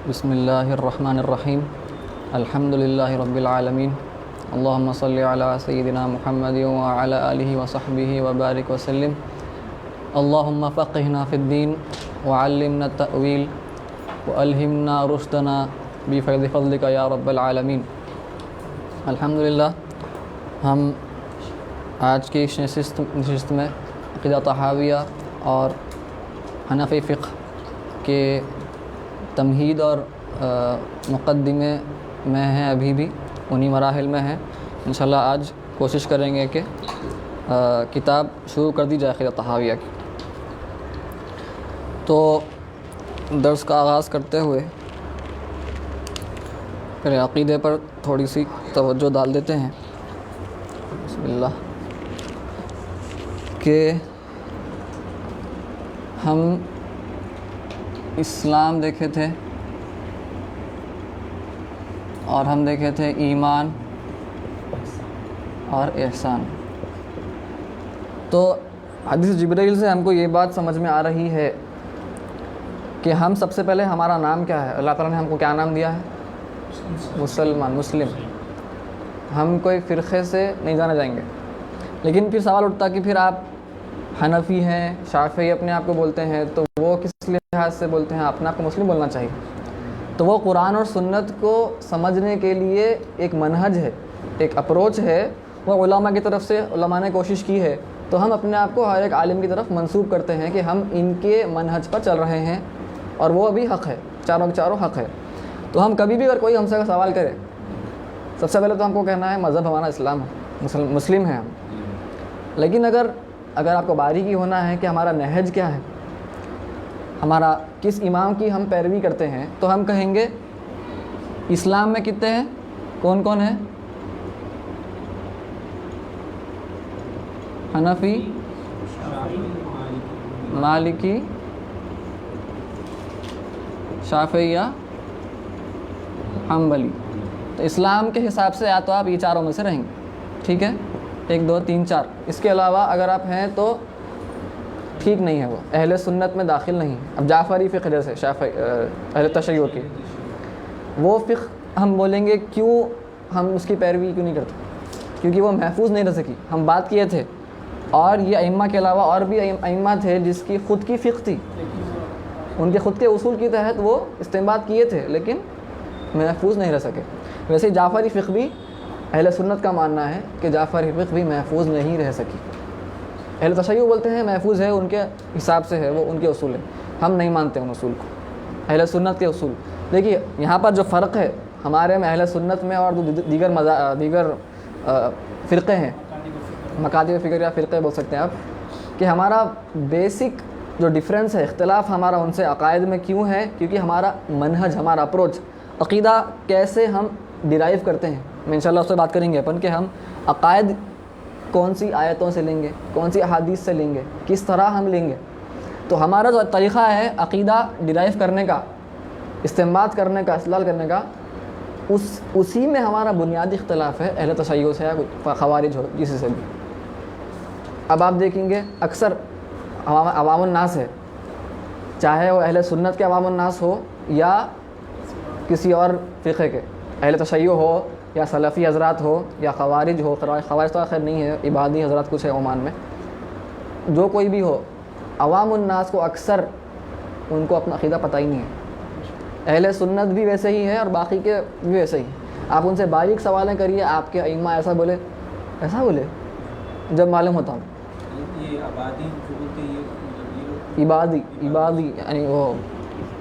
بسم اللہ الرحمن الرحیم الحمد للہ رب العالمین اللہم صلی علی سیدنا محمد وعلی آلہ وصحبہ وبارک وسلم اللہم فقہنا فی الدین وعلمنا التأویل والہمنا رشدنا بفیض فضلک یا رب العالمین۔ الحمدللہ ہم آج کی اس نشست میں عقیدہ طحاویہ اور حنفی فقہ کے تمہید اور مقدمے میں ہیں، ابھی بھی انہی مراحل میں ہیں۔ انشاءاللہ آج کوشش کریں گے کہ کتاب شروع کر دی جائے عقیدہ طحاویہ کی۔ تو درس کا آغاز کرتے ہوئے پھر عقیدے پر تھوڑی سی توجہ ڈال دیتے ہیں۔ بسم اللہ۔ کہ ہم اسلام دیکھے تھے اور ہم دیکھے تھے ایمان اور احسان۔ تو حدیث جبرائیل سے ہم کو یہ بات سمجھ میں آ رہی ہے کہ ہم سب سے پہلے ہمارا نام کیا ہے۔ اللہ تعالیٰ نے ہم کو کیا نام دیا ہے؟ مسلمان، مسلم۔ ہم کوئی فرقے سے نہیں جانے جائیں گے۔ لیکن پھر سوال اٹھتا کہ پھر آپ حنفی ہیں، شافعی اپنے آپ کو بولتے ہیں، تو وہ کس لحاظ سے بولتے ہیں؟ اپنے آپ کو مسلم بولنا چاہیے۔ تو وہ قرآن اور سنت کو سمجھنے کے لیے ایک منہج ہے، ایک اپروچ ہے، وہ علماء کی طرف سے علماء نے کوشش کی ہے۔ تو ہم اپنے آپ کو ہر ایک عالم کی طرف منسوب کرتے ہیں کہ ہم ان کے منہج پر چل رہے ہیں اور وہ بھی حق ہے، چاروں کے چاروں حق ہے۔ تو ہم کبھی بھی اگر کوئی ہم سے سوال کرے، سب سے پہلے تو ہم کو کہنا ہے مذہب ہمارا اسلام ہے، مسلم ہیں ہم۔ لیکن اگر آپ کو باریکی ہونا ہے کہ ہمارا نہج کیا ہے، ہمارا کس امام کی ہم پیروی کرتے ہیں، تو ہم کہیں گے اسلام میں کتنے ہیں؟ کون کون ہیں؟ حنفی، مالکی، شافعی یا حنبلی۔ تو اسلام کے حساب سے یا تو آپ یہ چاروں میں سے رہیں گے، ٹھیک ہے؟ 1 2 3 4۔ اس کے علاوہ اگر آپ ہیں تو ٹھیک نہیں ہے، وہ اہل سنت میں داخل نہیں۔ اب جعفری فقہ جیسے اہل تشیع کی وہ فقہ ہم بولیں گے کیوں ہم اس کی پیروی کیوں نہیں کرتے؟ کیونکہ وہ محفوظ نہیں رہ سکی۔ ہم بات کیے تھے، اور یہ ائمہ کے علاوہ اور بھی ائمہ تھے جس کی خود کی فقہ تھی، ان کے خود کے اصول کی تحت وہ استنباط کیے تھے، لیکن محفوظ نہیں رہ سکے۔ ویسے ہی جعفری فقہ بھی اہل سنت کا ماننا ہے کہ جعفری فقہ بھی محفوظ نہیں رہ سکی۔ اہل تشیع بولتے ہیں محفوظ ہے، ان کے حساب سے ہے، وہ ان کے اصول ہیں، ہم نہیں مانتے ان اصول کو، اہل سنت کے اصول۔ دیکھیے یہاں پر جو فرق ہے ہمارے میں، اہل سنت میں اور دیگر فرقے ہیں، مکاتب فکر یا فرقے بول سکتے ہیں آپ، کہ ہمارا بیسک جو ڈفرینس ہے، اختلاف ہمارا ان سے عقائد میں کیوں ہے؟ کیونکہ ہمارا منہج، ہمارا اپروچ، عقیدہ کیسے ہم ڈیرائیو کرتے ہیں۔ میں انشاءاللہ اس سے بات کریں گے اپن کہ ہم عقائد کون سی آیتوں سے لیں گے، کون سی احادیث سے لیں گے، کس طرح ہم لیں گے۔ تو ہمارا جو طریقہ ہے عقیدہ ڈیرائیو کرنے کا، استنباط کرنے کا، استدلال کرنے کا، اسی میں ہمارا بنیادی اختلاف ہے اہل تشیع سے یا خوارج ہو کسی سے بھی۔ اب آپ دیکھیں گے اکثر عوام الناس ہے، چاہے وہ اہل سنت کے عوام الناس ہو یا کسی اور فرقے کے، اہل تشیع ہو یا سلفی حضرات ہو یا خوارج ہو، خوارج تو خیر نہیں ہے، عبادی حضرات کچھ ہے عمان میں، جو کوئی بھی ہو، عوام الناس کو اکثر ان کو اپنا عقیدہ پتہ ہی نہیں ہے۔ اہل سنت بھی ویسے ہی ہے اور باقی کے بھی ویسے ہی۔ آپ ان سے باریک سوالیں کریے، آپ کے ائمہ ایسا بولے جب معلوم ہوتا ہوں عبادی یعنی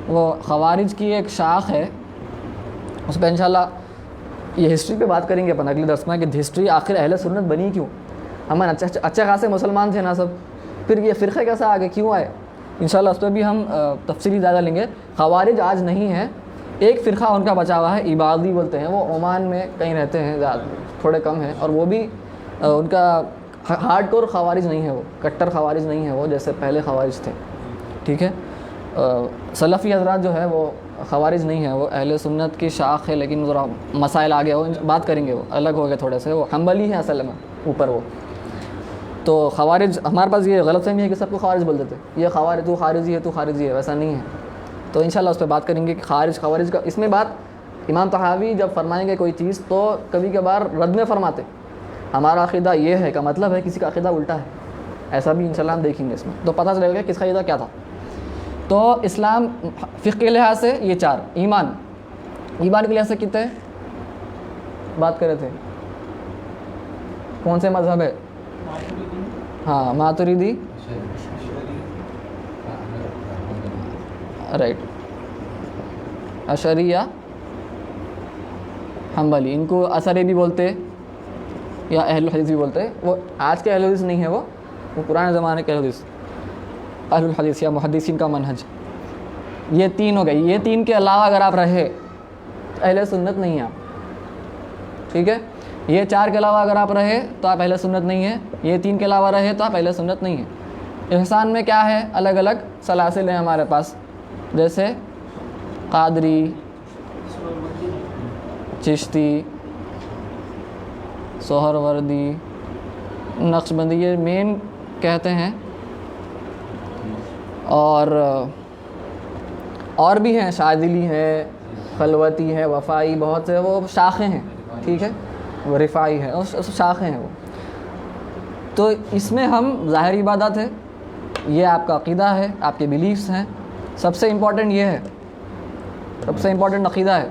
وہ خوارج کی ایک شاخ ہے، اس پہ انشاءاللہ یہ ہسٹری پہ بات کریں گے اپن اگلے درس میں، کہ ہسٹری آخر اہل سنت بنی کیوں؟ ہم اچھے خاصے مسلمان تھے نا سب، پھر یہ فرقے کیسے آگے کیوں آئے؟ انشاءاللہ اس پہ بھی ہم تفصیلی زیادہ لیں گے۔ خوارج آج نہیں ہے، ایک فرقہ ان کا بچا ہوا ہے، عبادی بولتے ہیں، وہ عمان میں کہیں رہتے ہیں، تھوڑے کم ہیں، اور وہ بھی ان کا ہارڈ کور خوارج نہیں ہے، وہ کٹر خوارج نہیں ہے وہ جیسے پہلے خوارج تھے، ٹھیک ہے؟ سلفی حضرات جو ہے وہ خوارج نہیں ہے، وہ اہل سنت کی شاخ ہے، لیکن ذرا مسائل آ گیا، وہ بات کریں گے، وہ الگ ہو گئے تھوڑے سے، وہ حنبلی ہیں اصل میں اوپر وہ۔ تو خوارج، ہمارے پاس یہ غلط فہمی ہے کہ سب کو خوارج بولتے تھے، یہ خوارج تو خارجی ہے، تو خارجی ہے، ویسا نہیں ہے۔ تو انشاءاللہ اس پہ بات کریں گے کہ خارج خوارج کا. اس میں بات امام طحاوی جب فرمائیں گے کوئی چیز تو کبھی کبھار رد میں فرماتے ہمارا عقیدہ یہ ہے کا مطلب ہے کسی کا عقیدہ الٹا ہے, ایسا بھی انشاءاللہ ہم دیکھیں گے اس میں, تو پتہ چلے گا کس کا عقیدہ کیا تھا. تو اسلام فقہ کے لحاظ سے یہ 4. ایمان کے لحاظ سے کتنے بات کر رہے تھے, کون سے مذہب ہے؟ ہاں ماتریدی, رائٹ, اشعری یا حنبلی, ان کو اثری بھی بولتے یا اہل الحدیث بھی بولتے ہیں. وہ آج کے اہل الحدیث نہیں ہے, وہ پرانے زمانے کے اہل الحدیث, اہل الحدیث یا محدثین کا منہج. یہ 3 ہو گئی. یہ 3 کے علاوہ اگر آپ رہے اہل سنت نہیں ہیں آپ, ٹھیک ہے. یہ 4 کے علاوہ اگر آپ رہے تو آپ اہل سنت نہیں ہیں. یہ 3 کے علاوہ رہے تو آپ اہل سنت نہیں ہیں. احسان میں کیا ہے, الگ الگ سلاسل ہیں ہمارے پاس, جیسے قادری, چشتی, سہروردی, نقشبندی, یہ مین کہتے ہیں. اور بھی ہیں, شاذلی ہے, خلوتی ہے, وفائی, بہت سے وہ شاخیں ہیں, ٹھیک ہے, وہ رفاعی ہے, شاخیں ہیں وہ. تو اس میں ہم ظاہری عبادت ہے, یہ آپ کا عقیدہ ہے, آپ کے بلیفس ہیں. سب سے امپورٹنٹ یہ ہے, سب سے امپورٹنٹ عقیدہ ہے.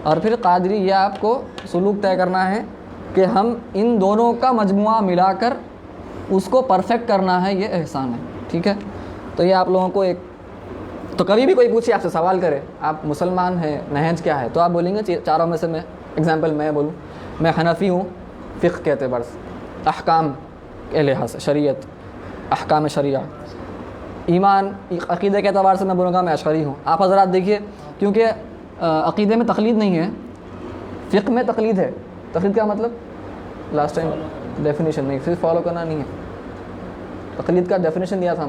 اور پھر قادری, یہ آپ کو سلوک طے کرنا ہے کہ ہم ان دونوں کا مجموعہ ملا کر اس کو پرفیکٹ کرنا ہے, یہ احسان ہے, ٹھیک ہے. تو یہ آپ لوگوں کو ایک, تو کبھی بھی کوئی پوچھے آپ سے سوال کرے آپ مسلمان ہیں, نہج کیا ہے, تو آپ بولیں گے 4 میں سے. میں ایگزامپل میں بولوں, میں حنفی ہوں فقہ کے اعتبار سے, احکام کے لحاظ سے, شریعت, احکام شریعہ. ایمان عقیدے کے اعتبار سے میں بولوں گا میں اشعری ہوں. آپ حضرات دیکھیے, کیونکہ عقیدے میں تقلید نہیں ہے, فقہ میں تقلید ہے. تقلید کا مطلب لاسٹ ٹائم ڈیفینیشن نہیں, صرف فالو کرنا نہیں ہے. تقلید کا ڈیفینیشن دیا تھا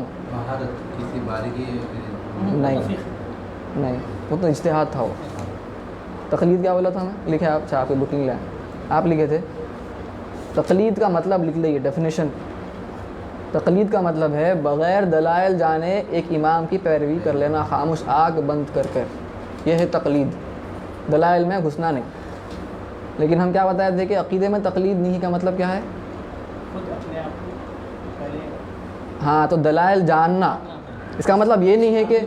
نہیں, وہ تو اجتہاد تھا. وہ تقلید کیا بولا تھا میں, لکھے آپ, آپ کی بکنگ لائیں, آپ لکھے تھے تقلید کا مطلب, لکھ لیجیے ڈیفینیشن. تقلید کا مطلب ہے بغیر دلائل جانے ایک امام کی پیروی کر لینا, خاموش آنکھ بند کر کر, یہ ہے تقلید, دلائل میں گھسنا نہیں. لیکن ہم کیا بتایا تھے کہ عقیدے میں تقلید نہیں کا مطلب کیا ہے, ہاں, تو دلائل جاننا, اس کا مطلب یہ نہیں ہے کہ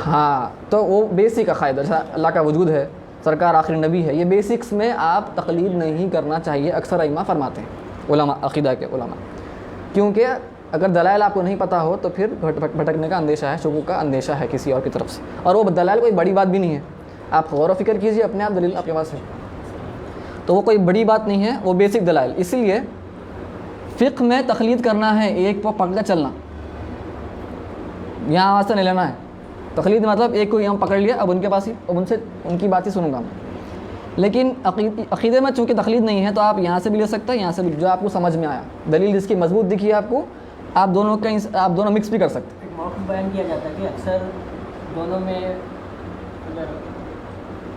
ہاں, تو وہ بیسک عقائد, جیسا اللہ کا وجود ہے, سرکار آخری نبی ہے, یہ بیسکس میں آپ تقلید نہیں کرنا چاہیے, اکثر ائمہ فرماتے ہیں, علماء, عقیدہ کے علماء. کیونکہ اگر دلائل آپ کو نہیں پتہ ہو تو پھر بھٹکنے کا اندیشہ ہے, شکوک کا اندیشہ ہے کسی اور کی طرف سے. اور وہ دلائل کوئی بڑی بات بھی نہیں ہے, آپ غور و فکر کیجیے, اپنے آپ دلیل آپ کے پاس ہے, تو وہ کوئی بڑی بات نہیں ہے, وہ بیسک دلائل. اسی لیے فقہ میں تقلید کرنا ہے, ایک پہ پکڑ کر چلنا, یہاں آواز سے نہیں لینا ہے. تقلید مطلب ایک کو یہاں پکڑ لیا, اب ان کے پاس ہی, اب ان سے ان کی بات ہی سنوں گا میں. لیکن عقیدے میں چونکہ تقلید نہیں ہے تو آپ یہاں سے بھی لے سکتے ہیں, یہاں سے بھی, جو آپ کو سمجھ میں آیا, دلیل جس کی مضبوط دکھی آپ کو, آپ دونوں کہیں, آپ دونوں مکس بھی کر سکتے ہیں. ایک موقع بیان کیا جاتا ہے کہ اکثر دونوں میں اگر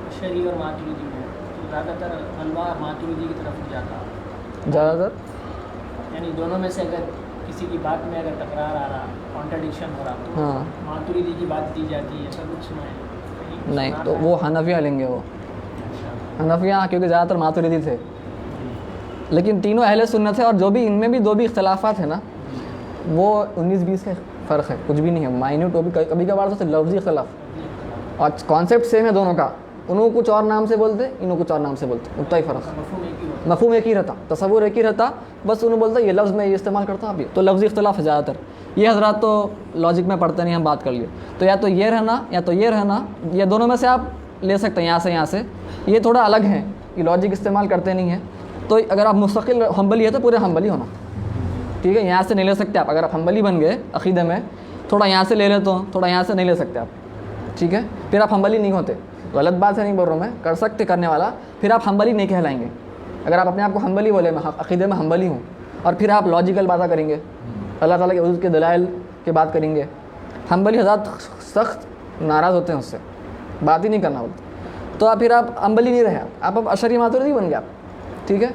اشعری اور ماتریدی میں تو زیادہ تر حلوہ ماتریدی کی طرف جاتا, زیادہ تر, یعنی دونوں میں سے اگر کسی کی بات میں اگر تکرار آ رہا, کانٹرڈکشن ہو رہا, تو ہاں, ماتریدی کی بات دی جاتی ہے, ایسا کچھ سنا ہے؟ نہیں, تو وہ حنفیہ لیں گے, وہ حنفیہ, کیونکہ زیادہ تر ماتریدی تھے. لیکن تینوں اہل سنت ہے, اور جو بھی ان میں بھی دو بھی اختلافات ہیں نا, وہ 19-20 کا فرق ہے, کچھ بھی نہیں ہے, مائنیوٹ. وہ بھی کبھی کبھار تو لفظی اختلاف, اور کانسیپٹ سیم ہے دونوں کا, انہوں کچھ اور نام سے بولتے, انہوں کچھ اور نام سے بولتے, اتنا ہی فرق ہے. مفہوم ایک ہی رہتا, تصور ایک ہی رہتا, بس انہوں بولتا یہ لفظ میں یہ استعمال کرتا, اب یہ تو لفظی اختلاف ہے زیادہ تر. یہ حضرات تو لاجک میں پڑھتے نہیں, ہم بات کر لیے, تو یا تو یہ رہنا یا تو یہ رہنا, یا دونوں میں سے آپ لے سکتے ہیں, یہاں سے. یہ تھوڑا الگ ہیں, یہ لاجک استعمال کرتے نہیں ہیں. تو اگر آپ مستقل حنبلی ہے تو پورے حنبلی ہونا, ٹھیک ہے, یہاں سے نہیں لے سکتے آپ. اگر آپ حنبلی بن گئے عقیدے میں, تھوڑا یہاں سے لے لیتے ہوں, تھوڑا یہاں سے نہیں لے سکتے آپ, ٹھیک ہے, پھر آپ حنبلی نہیں ہوتے. غلط بات سے نہیں بول رہا ہوں میں, کر سکتے کرنے والا, پھر آپ حنبلی نہیں کہلائیں گے. اگر آپ اپنے آپ کو حنبلی بولے, میں عقیدے میں حنبلی ہوں, اور پھر آپ لاجیکل باتیں کریں گے, اللہ تعالیٰ کے وجود کے دلائل کی بات کریں گے, حنبلی حضرات سخت ناراض ہوتے ہیں اس سے, بات ہی نہیں کرنا بولتے, تو پھر آپ حنبلی نہیں رہے, آپ اب اشعری ماتریدی بن گئے آپ, ٹھیک ہے.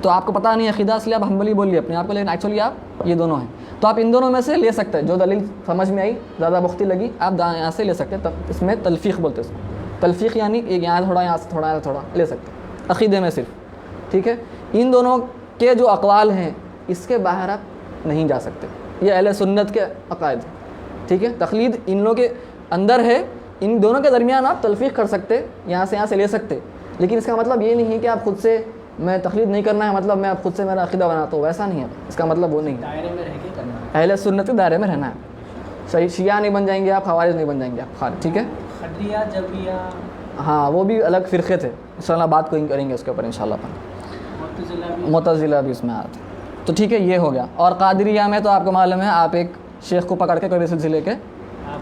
تو آپ کو پتہ نہیں ہے عقیدہ, اس لیے آپ حنبلی بولیے اپنے آپ کو, لیکن ایکچولی آپ یہ دونوں ہیں. تو آپ ان دونوں میں سے لے سکتے ہیں، جو دلیل سمجھ میں آئی زیادہ بختی لگی آپ یہاں سے لے سکتے ہیں، اس میں تلفیق بولتے ہیں اس کو، تلفیق یعنی ایک یہاں تھوڑا یہاں سے تھوڑا یہاں سے تھوڑا لے سکتے ہیں عقیدے میں صرف، ٹھیک ہے. ان دونوں کے جو اقوال ہیں اس کے باہر آپ نہیں جا سکتے، یہ اہل سنت کے عقائد ہیں، ٹھیک ہے. تقلید ان لوگوں کے اندر ہے، ان دونوں کے درمیان آپ تلفیق کر سکتے، یہاں سے لے سکتے، لیکن اس کا مطلب یہ نہیں ہے کہ آپ خود سے میں تقلید نہیں کرنا ہے مطلب میں اب خود سے میرا عقیدہ بناتا ہوں، ویسا نہیں ہے، اس کا مطلب وہ نہیں ہے. دائرے میں رہ کے کرنا ہے. اہل سنت کے دائرے میں رہنا ہے. صحیح شیعہ نہیں بن جائیں گے آپ، خوارج نہیں بن جائیں گے آپ، خارج، ٹھیک ہے. خدریہ جبریہ ہاں وہ بھی الگ فرقے تھے، انشاءاللہ بات کوئی کریں گے اس کے اوپر انشاءاللہ اپن. معتزلہ بھی اس میں آتے ہیں. تو ٹھیک ہے یہ ہو گیا. اور قادریہ میں تو آپ کو معلوم ہے آپ ایک شیخ کو پکڑ کے کوئی سلسلے کے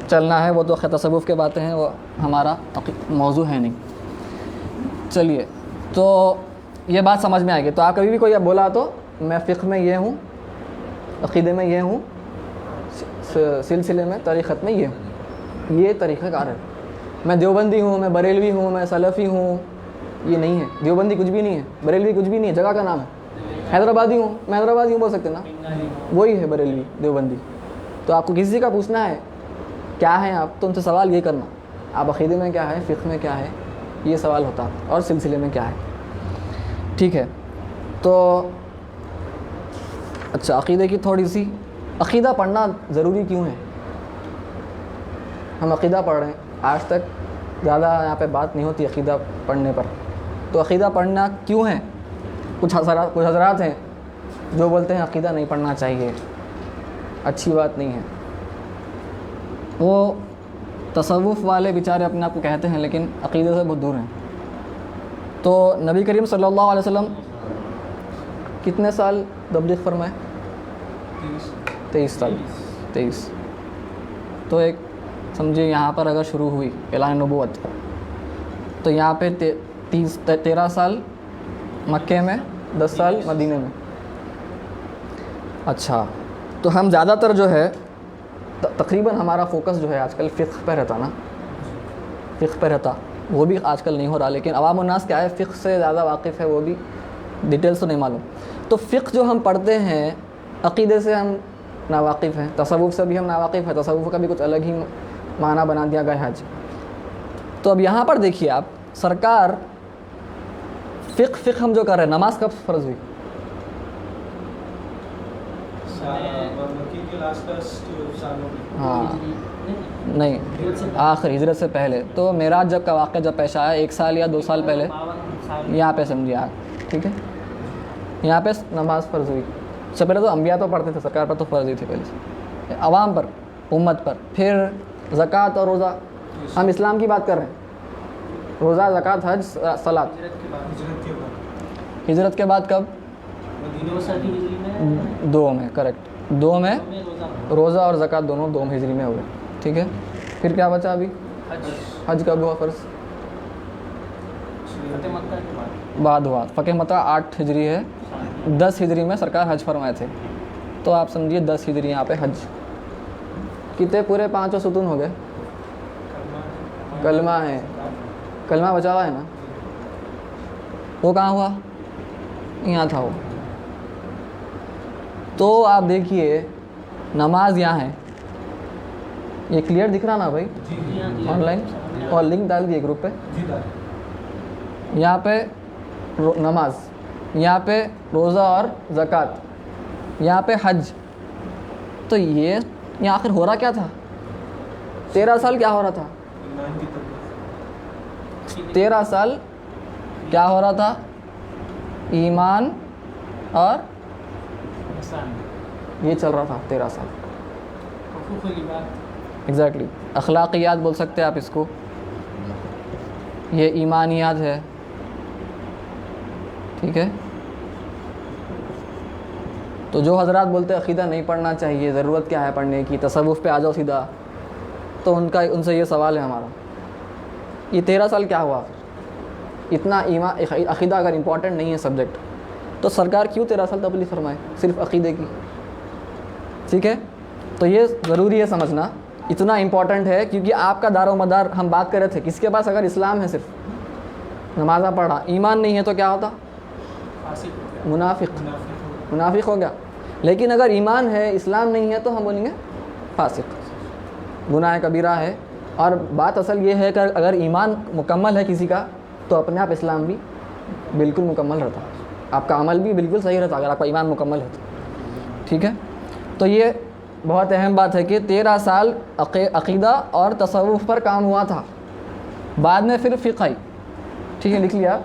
چلنا ہے، وہ تو تصوف کے باتیں ہیں، وہ ہمارا موضوع ہے نہیں. چلیے تو یہ بات سمجھ میں آئے گی. تو آپ کبھی بھی کوئی بولا تو میں فقہ میں یہ ہوں، عقیدے میں یہ ہوں، سلسلے میں طریقت میں یہ ہوں، یہ طریقہ کار ہے. میں دیوبندی ہوں، میں بریلوی ہوں، میں سلفی ہوں، یہ نہیں ہے. دیوبندی کچھ بھی نہیں ہے، بریلوی کچھ بھی نہیں ہے، جگہ کا نام ہے. حیدرآبادی ہوں، میں حیدرآبادی ہوں بول سکتے نا، وہی ہے بریلوی دیوبندی. تو آپ کو کسی کا پوچھنا ہے کیا ہے آپ، تو ان سے سوال یہ کرنا آپ عقیدے میں کیا ہے، فقہ میں کیا ہے، یہ سوال ہوتا، اور سلسلے میں کیا ہے، ٹھیک ہے. تو اچھا عقیدے کی تھوڑی سی، عقیدہ پڑھنا ضروری کیوں ہے؟ ہم عقیدہ پڑھ رہے ہیں، آج تک زیادہ یہاں پہ بات نہیں ہوتی عقیدہ پڑھنے پر. تو عقیدہ پڑھنا کیوں ہے؟ کچھ حضرات ہیں جو بولتے ہیں عقیدہ نہیں پڑھنا چاہیے، اچھی بات نہیں ہے. وہ تصوف والے بیچارے اپنے آپ کو کہتے ہیں لیکن عقیدے سے بہت دور ہیں. تو نبی کریم صلی اللہ علیہ وسلم کتنے سال تبلیغ فرمائے؟ 23 سال. 23. تو ایک سمجھے یہاں پر اگر شروع ہوئی اعلان نبوت تو یہاں پہ 13 سال مکے میں، 10 سال مدینے میں. اچھا تو ہم زیادہ تر جو ہے تقریباً ہمارا فوکس جو ہے آج کل فقہ پہ رہتا نا، فقہ پہ رہتا، وہ بھی آج کل نہیں ہو رہا. لیکن عوام الناس کیا ہے فقہ سے زیادہ واقف ہے، وہ بھی ڈیٹیلس تو نہیں معلوم. تو فقہ جو ہم پڑھتے ہیں عقیدے سے ہم ناواقف ہیں، تصوف سے بھی ہم ناواقف ہیں، تصوف کا بھی کچھ الگ ہی معنی بنا دیا گیا ہے. تو اب یہاں پر دیکھیے آپ، سرکار فقہ ہم جو کر رہے ہیں، نماز کب فرض ہوئی؟ ہاں نہیں، آخر ہجرت سے پہلے. تو معراج جب کا واقعہ جب پیش آیا 1 سال یا 2 سال پہلے، یہاں پہ سمجھیے آپ، ٹھیک ہے. یہاں پہ نماز فرض ہوئی. اس سے پہلے تو انبیاء تو پڑھتے تھے، سرکار پر تو فرض ہی تھی پہلے سے، عوام پر، امت پر. پھر زکوٰۃ اور روزہ، ہم اسلام کی بات کر رہے ہیں، روزہ، زکوٰۃ، حج، صلاۃ. ہجرت کے بعد کب؟ 2 میں، کریکٹ. 2 میں روزہ اور زکوٰۃ دونوں 2 ہجری میں ہوئے، ٹھیک ہے. پھر کیا بچا ابھی؟ حج کب ہوا فرض؟ بعد ہوا. فتح مکہ 8 ہجری ہے، 10 ہجری میں سرکار حج فرمائے تھے. تو آپ سمجھیے 10 ہجری یہاں پہ حج. کتنے پورے 5 ستون ہو گئے؟ کلمہ ہے، کلمہ بچا ہوا ہے نا. وہ کہاں ہوا؟ یہاں تھا وہ. تو آپ دیکھیے نماز یہاں ہے، یہ کلیئر دکھ رہا نا بھائی آن لائن؟ اور لنک ڈال دیے گروپ پہ. یہاں پہ نماز، یہاں پہ روزہ اور زکوٰۃ، یہاں پہ حج. تو یہ یہاں آخر ہو رہا کیا تھا؟ 13 سال کیا ہو رہا تھا؟ 13 سال کیا ہو رہا تھا؟ ایمان اور یہ چل رہا تھا 13 سال. ایگزیکٹلی اخلاقیات بول سکتے ہیں آپ اس کو، یہ ایمانیات ہے، ٹھیک ہے. تو جو حضرات بولتے ہیں عقیدہ نہیں پڑھنا چاہیے، ضرورت کیا ہے پڑھنے کی، تصوف پہ آ جاؤ سیدھا، تو ان سے یہ سوال ہے ہمارا، یہ 13 سال کیا ہوا؟ اتنا عقیدہ اگر امپورٹنٹ نہیں ہے سبجیکٹ تو سرکار کیوں 13 سال تبلیغ فرمائے صرف عقیدے کی؟ ٹھیک ہے. تو یہ ضروری ہے سمجھنا، اتنا امپورٹنٹ ہے کیونکہ آپ کا دار و مدار ہم بات کر رہے تھے، کس کے پاس اگر اسلام ہے صرف نمازہ پڑھا، ایمان نہیں ہے تو کیا ہوتا؟ منافق ہو گیا. لیکن اگر ایمان ہے اسلام نہیں ہے تو ہم بولیں گے فاسق، گناہ کبیرہ ہے. اور بات اصل یہ ہے کہ اگر ایمان مکمل ہے کسی کا تو اپنے آپ اسلام بھی بالکل مکمل رہتا، آپ کا عمل بھی بالکل صحیح رہتا اگر آپ کا ایمان مکمل ہے تو. ٹھیک ہے، تو یہ بہت اہم بات ہے کہ 13 سال عقیدہ اور تصوف پر کام ہوا تھا، بعد میں پھر فقہ آئی. ٹھیک ہے، لکھ لیا.